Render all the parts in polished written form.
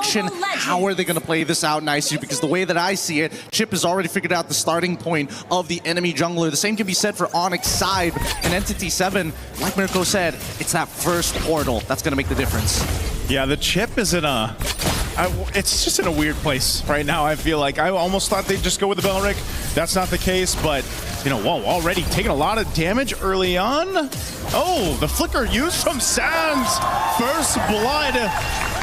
distraction. How are they going to play this out nicely? Because the way that I see it, Chip has already figured out the starting point of the enemy jungler. The same can be said for ONIC side and Entity 7. Like Mirko said, it's that first portal that's going to make the difference. Yeah, the Chip is in a... it's just in a weird place right now, I feel like. I almost thought they'd just go with the Belric. That's not the case, but, you know, whoa, already taking a lot of damage early on. Oh, the flicker used from Sands. First blood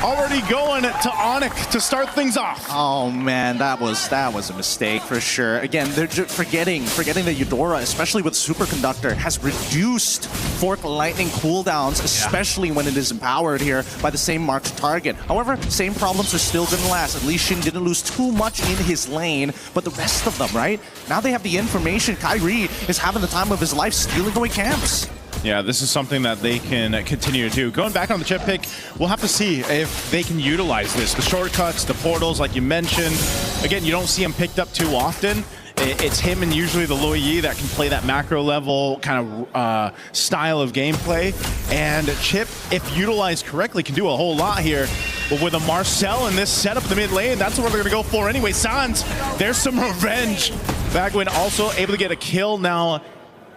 already going to ONIC to start things off. Oh man, that was a mistake for sure. Again, they're just forgetting that Eudora, especially with Superconductor, has reduced Fork Lightning cooldowns, especially when it is empowered here by the same marked target. However, same problems are still gonna last. At least Shin didn't lose too much in his lane, but the rest of them, right? Now they have the information. Kairi is having the time of his life stealing away camps. Yeah, this is something that they can continue to do. Going back on the Chip pick, we'll have to see if they can utilize this. The shortcuts, the portals, like you mentioned. Again, you don't see him picked up too often. It's him and usually the Luo Yi that can play that macro level kind of style of gameplay. And Chip, if utilized correctly, can do a whole lot here. But with a Marcel in this setup in the mid lane, that's what they're going to go for anyway. Sans, there's some revenge. Bagwin also able to get a kill now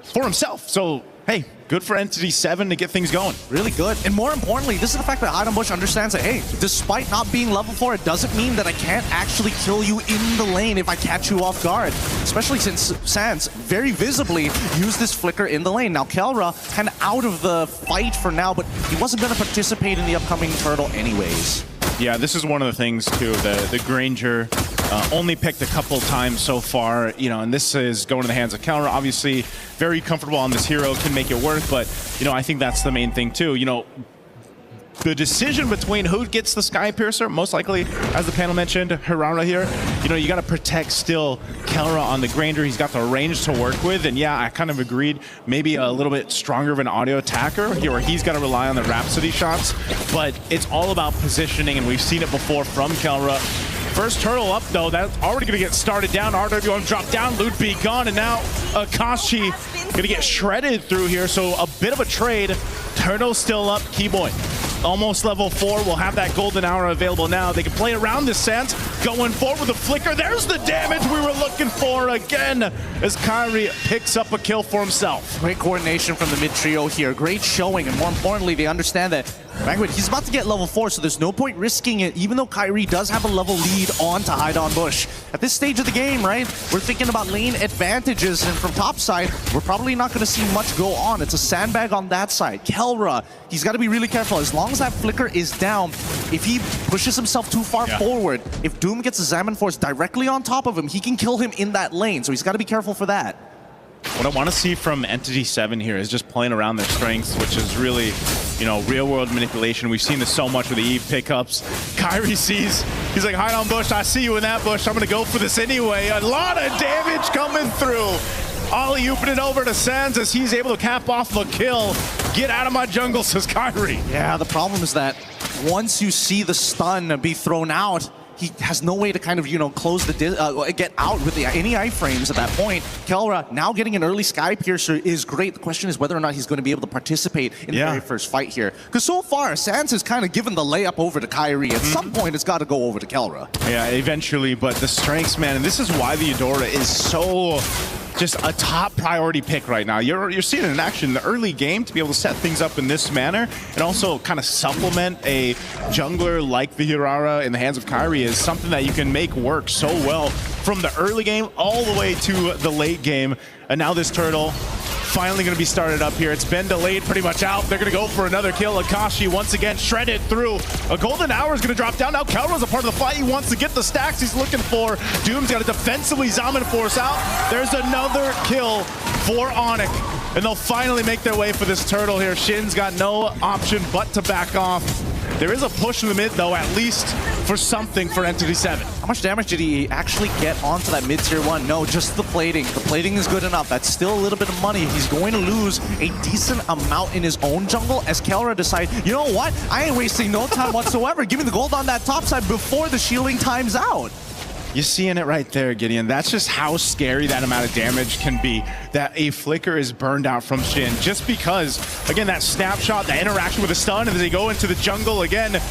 for himself. So, hey, good for Entity 7 to get things going. Really good. And more importantly, this is the fact that Ironbush understands that, hey, despite not being level 4, it doesn't mean that I can't actually kill you in the lane if I catch you off guard. Especially since Sans very visibly used this flicker in the lane. Now, Kelra kind of out of the fight for now, but he wasn't going to participate in the upcoming turtle anyways. Yeah, this is one of the things, too. The Granger only picked a couple times so far, you know, and this is going to the hands of Kelra. Obviously, very comfortable on this hero, can make it work, but, you know, I think that's the main thing, too. You know, the decision between who gets the Sky Piercer, most likely, as the panel mentioned, Hirara here, you know, you got to protect still Kelra on the Granger. He's got the range to work with, and yeah, I kind of agreed, maybe a little bit stronger of an audio attacker here, where he's got to rely on the Rhapsody shots, but it's all about positioning, and we've seen it before from Kelra. First turtle up, though, that's already going to get started down. RW going to drop down, Loot be gone, and now Akashi going to get shredded through here, so a bit of a trade. Turtle still up, Keyboy. Almost level 4, will have that golden hour available now. They can play around this Sans, going forward with the flicker. There's the damage we were looking for again, as Kairi picks up a kill for himself. Great coordination from the mid trio here. Great showing, and more importantly, they understand that he's about to get level 4, so there's no point risking it, even though Kairi does have a level lead on to hide on Bush. At this stage of the game, right, we're thinking about lane advantages, and from top side, we're probably not going to see much go on. It's a sandbag on that side. Kelra, he's got to be really careful. As long as that flicker is down, if he pushes himself too far forward, if Doom gets a Zaman Force directly on top of him, he can kill him in that lane, so he's got to be careful for that. What I want to see from Entity 7 here is just playing around their strengths, which is really, you know, real-world manipulation. We've seen this so much with the Eve pickups. Kairi sees, he's like, hide on bush, I see you in that bush, I'm going to go for this anyway. A lot of damage coming through. Alley-ooping it over to Sans as he's able to cap off the kill. Get out of my jungle, says Kairi. Yeah, the problem is that once you see the stun be thrown out, he has no way to kind of, you know, close the get out with any iframes at that point. Kelra now getting an early Sky Piercer is great. The question is whether or not he's going to be able to participate in the very first fight here. Because so far, Sans has kind of given the layup over to Kairi. At some point, it's got to go over to Kelra. Yeah, eventually, but the strengths, man, and this is why the Eudora is so just a top priority pick right now. You're seeing it in action in the early game to be able to set things up in this manner and also kind of supplement a jungler like the Hirara in the hands of Kairi is something that you can make work so well from the early game all the way to the late game. And now this turtle finally going to be started up here. It's been delayed pretty much out. They're going to go for another kill. Akashi once again shredded through. A golden hour is going to drop down. Now Kelra's a part of the fight. He wants to get the stacks he's looking for. Doom's got to defensively Zaman Force out. There's another kill for ONIC. And they'll finally make their way for this turtle here. Shin's got no option but to back off. There is a push in the mid, though, at least for something for Entity 7. How much damage did he actually get onto that mid-tier 1? No, just the plating. The plating is good enough. That's still a little bit of money. He's going to lose a decent amount in his own jungle as Kelra decides, you know what? I ain't wasting no time whatsoever. Give me the gold on that top side before the shielding time's out. You're seeing it right there, Gideon. That's just how scary that amount of damage can be, that a flicker is burned out from Shin. Just because, again, that snapshot, that interaction with the stun, and as they go into the jungle again,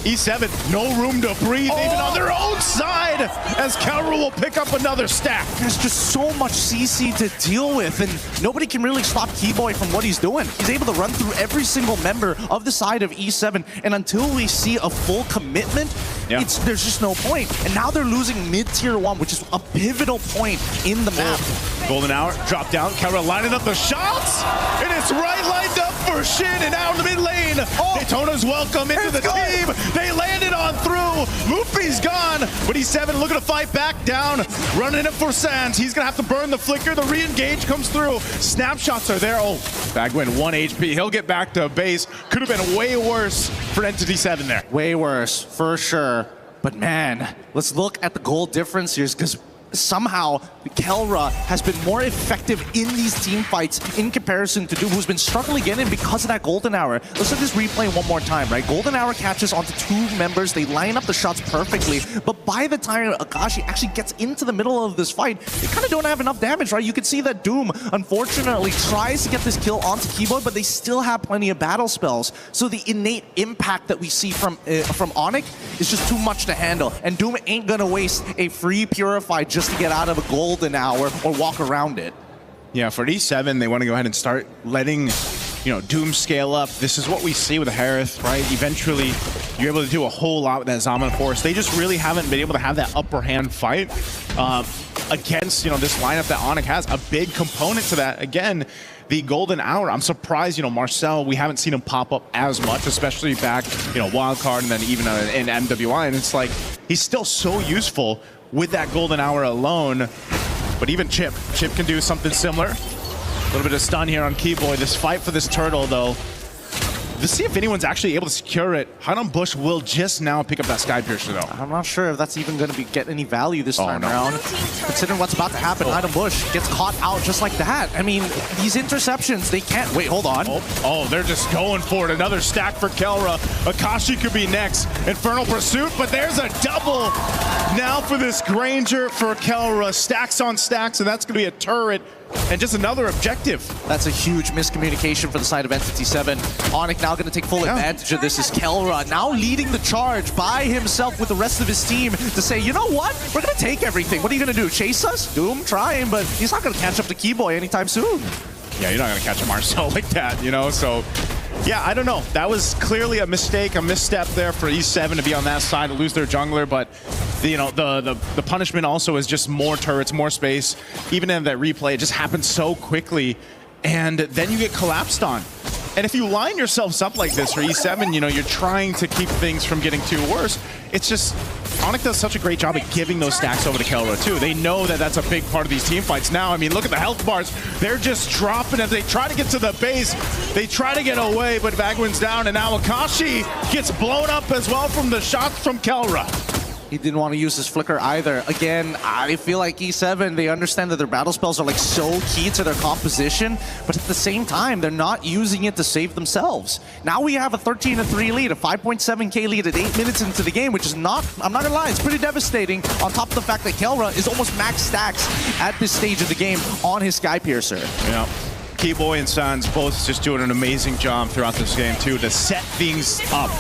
E7, no room to breathe even on their own side as Kairi will pick up another stack. There's just so much CC to deal with, and nobody can really stop Keyboy from what he's doing. He's able to run through every single member of the side of E7, and until we see a full commitment, there's just no point. And now they're losing mid-tier 1, which is a pivotal point in the map. Golden Hour, drop down, Kairi lining up the shots, and it's right lined up for Shin, and out in the mid lane. Daytona's welcome into the team. They landed on through. Luffy's gone, but E7 looking to fight back down, running it for Sands. He's gonna have to burn the flicker. The re-engage comes through. Snapshots are there. Oh, Bagwin, 1 HP. He'll get back to base. Could have been way worse for Entity 7 there. Way worse, for sure. But man, let's look at the goal difference here, because somehow Kelra has been more effective in these team fights in comparison to Doom, who's been struggling again because of that Golden Hour. Let's look at this replay one more time, right? Golden Hour catches onto 2 members. They line up the shots perfectly, but by the time Akashi actually gets into the middle of this fight, they kind of don't have enough damage, right? You can see that Doom, unfortunately, tries to get this kill onto Keyboy, but they still have plenty of battle spells. So the innate impact that we see from ONIC is just too much to handle, and Doom ain't gonna waste a free Purify just to get out of a Golden Hour or walk around it. Yeah, for E7, they want to go ahead and start letting, Doom scale up. This is what we see with the Harith, right? Eventually, you're able to do a whole lot with that Zaman Force. They just really haven't been able to have that upper hand fight against, this lineup that ONIC has. A big component to that, again, the Golden Hour. I'm surprised, Marcel, we haven't seen him pop up as much, especially back, Wildcard and then even in MWI. And it's like, he's still so useful with that Golden Hour alone. But even Chip can do something similar. A little bit of stun here on Keyboy. This fight for this turtle, though, to see if anyone's actually able to secure it. Hide Bush will just now pick up that Sky Piercer, though. I'm not sure if that's even going to get any value this time around. Considering what's about to happen, Hide Bush gets caught out just like that. I mean, these interceptions, they can't... Wait, hold on. Oh, they're just going for it. Another stack for Kelra. Akashi could be next. Infernal Pursuit, but there's a double now for this Granger for Kelra. Stacks on stacks, and that's going to be a turret. And just another objective. That's a huge miscommunication for the side of Entity 7. ONIC now going to take full advantage of this. Is Kelra now leading the charge by himself with the rest of his team to say, you know what? We're going to take everything. What are you going to do? Chase us? Doom trying, but he's not going to catch up to Keyboy anytime soon. Yeah, you're not going to catch a Marcel like that, So, yeah, I don't know. That was clearly a mistake, a misstep there for E7 to be on that side, to lose their jungler, but the punishment also is just more turrets, more space. Even in that replay, it just happens so quickly, and then you get collapsed on. And if you line yourselves up like this for E7, you're trying to keep things from getting too worse. It's just, ONIC does such a great job at giving those stacks over to Kelra too. They know that that's a big part of these team fights now. I mean, look at the health bars. They're just dropping as they try to get to the base. They try to get away, but Bagwin's down, and now Akashi gets blown up as well from the shots from Kelra. He didn't want to use his flicker either. Again, I feel like E7, they understand that their battle spells are like so key to their composition, but at the same time, they're not using it to save themselves. Now we have a 13-3 lead, a 5.7k lead at 8 minutes into the game, which is not, I'm not gonna lie, it's pretty devastating on top of the fact that Kelra is almost max stacks at this stage of the game on his Sky Piercer. Yeah. Keyboy and Sans both just doing an amazing job throughout this game too to set things up.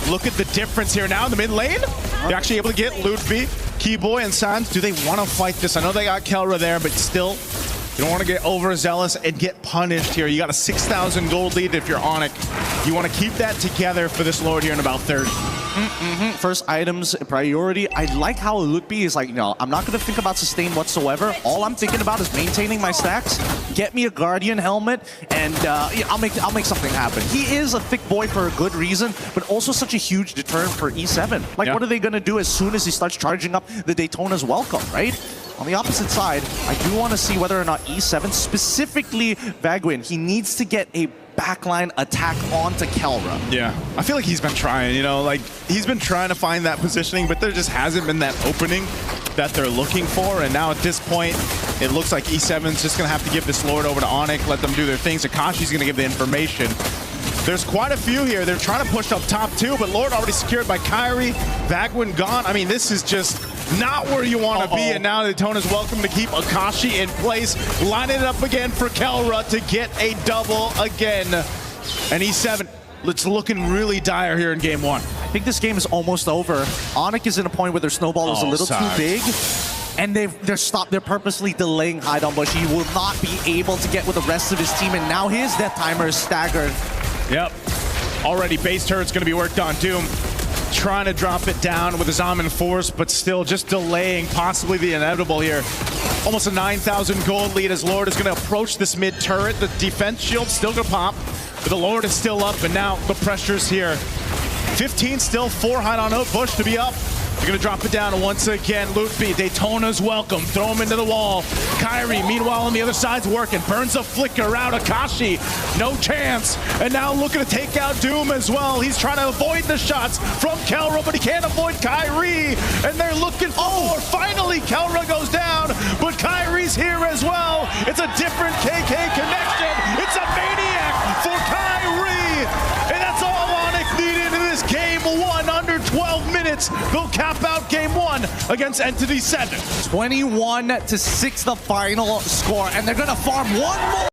Look at the difference here now in the mid lane. They're actually able to get Ludwig. Keyboy and Sans, do they want to fight this? I know they got Kelra there, but still, you don't want to get overzealous and get punished here. You got a 6,000 gold lead if you're ONIC. You want to keep that together for this Lord here in about 30. First items priority. I like how Ludwig is like, I'm not going to think about sustain whatsoever. All I'm thinking about is maintaining my stacks, get me a Guardian helmet, and I'll make something happen. He is a thick boy for a good reason, but also such a huge deterrent for E7. Like, what are they going to do as soon as he starts charging up the Daytona's welcome, right? On the opposite side, I do want to see whether or not E7, specifically Bagwin, he needs to get a backline attack onto Kelra. Yeah, I feel like he's been trying, he's been trying to find that positioning, but there just hasn't been that opening that they're looking for. And now at this point, it looks like E7's just going to have to give this Lord over to ONIC, let them do their things. Akashi's going to give the information. There's quite a few here. They're trying to push up top too, but Lord already secured by Kairi. Bagwin gone. I mean, this is just not where you want to be, and now Daytona's welcome to keep Akashi in place. Line it up again for Kelra to get a double again. And E7, it's looking really dire here in game 1. think this game is almost over. ONIC is in a point where their snowball is a little too big. And they're purposely delaying Hide on Bush. He will not be able to get with the rest of his team, and now his death timer is staggered. Yep. Already base turret's gonna be worked on. Doom trying to drop it down with his Almond Force, but still just delaying possibly the inevitable here. Almost a 9,000 gold lead as Lord is gonna approach this mid turret. The defense shield still gonna pop, but the Lord is still up, and now the pressure's here. 15 still, 4 Hide on Bush to be up. They're gonna drop it down once again. Lutfi, Daytona's welcome. Throw him into the wall. Kairi, meanwhile, on the other side's working. Burns a flicker out. Akashi, no chance. And now looking to take out Doom as well. He's trying to avoid the shots from Kelra, but he can't avoid Kairi. And they're looking for more. Finally, Kelra goes down, but Kairi's here as well. It's a different KK connection. It's a maniac for Kairi. And that's all ONIC needed in this game 1 under 12 minutes. They'll cap out game 1 against Entity 7. 21-6 the final score, and they're gonna farm one more.